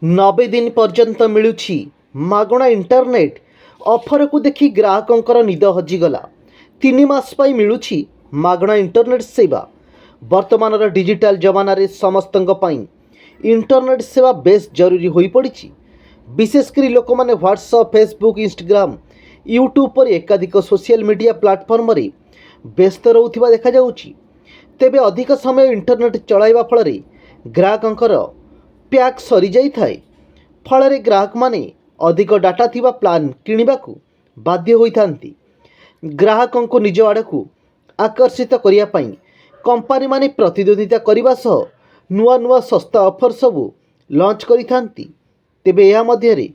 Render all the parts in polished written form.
90 दिन पर्यंत मिलुछि मागणा internet offer को देखि ग्राहकंकर निद हजिगला। 3 मास पाई मिलुछि मागणा इंटरनेट सेवा। वर्तमान डिजिटल जमाना रे समस्तंक पाई इंटरनेट सेवा बेस जरूरी होई पड़िछि। विशेषकर लोक माने व्हाट्सएप, फेसबुक, इंस्टाग्राम, यूट्यूब पर एकाधिक सोशल मीडिया प्लाटफर्म रे व्यस्त रहउथिबा देखा जाउछि। तेबे अधिक समय इंटरनेट चलाइबा फल ग्राहकंकर प्याक सरी जाई थाए। फल ग्राहक माने अधिक डाटा थिबा प्लान किनिबाकू बाध्य होइथांती। ग्राहकों को निज आड़कू आकर्षित करिया पई कंपनी माने प्रतिद्वंदिता करबा सह नुआ नुआ सस्ता ऑफर सबू लॉन्च करिथांती। तेबे या मध्य रे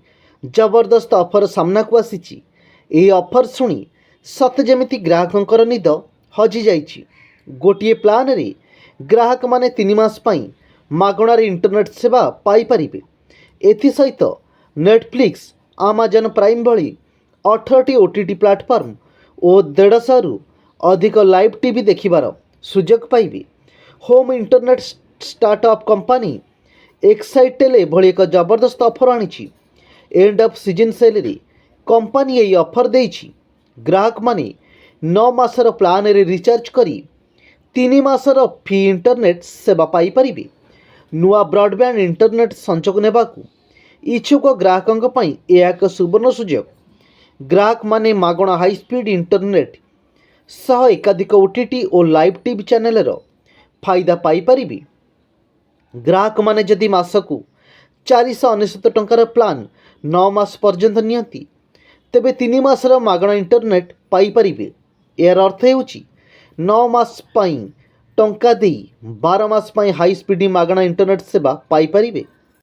जबरदस्त ऑफर सामना को आसीची। एही ऑफर सुनी सत जेमिति ग्राहकंकर निद हजि जाइछि। गोटिए प्लान रे ग्राहक माने 3 मास पई मागणार इंटरनेट सेवा पाई परिबे। एथि सहित नेटफ्लिक्स, अमेजन प्राइम भली 18टी ओटीटी प्लाटफर्म और 150 रु अधिक लाइव टीवी देखिबार सुजोग पाइबे। Home internet startup company Excitel भली एक जबरदस्त ऑफर आनिछि। एंड ऑफ सीजन सेल रे कंपनी एही ऑफर देइछि। ग्राहक माने 9 मासर प्लान रे रिचार्ज करी 3 मासर फ्री इंटरनेट सेवा पाई परिबे। नुआ ब्रॉडबैंड इंटरनेट संचोग नेबाकू इच्छुक ग्राहकों पई यह एक सुवर्ण सुजोग। ग्राहक माने मागणा हाई स्पीड इंटरनेट सह एकाधिक ओटीटी और लाइव टीवी चैनल फायदा पाई परिबे। ग्राहक माने जदि मासकू 499 टंकार प्लान 9 मास पर्यंत नियंती तेबे 3 मासर मागणा इंटरनेट पाई परिबे। यार अर्थ हेउची 9 मास पई टंका देई 12 मास पई हाई स्पीड मागणा इंटरनेट सेवा पाई परिबे।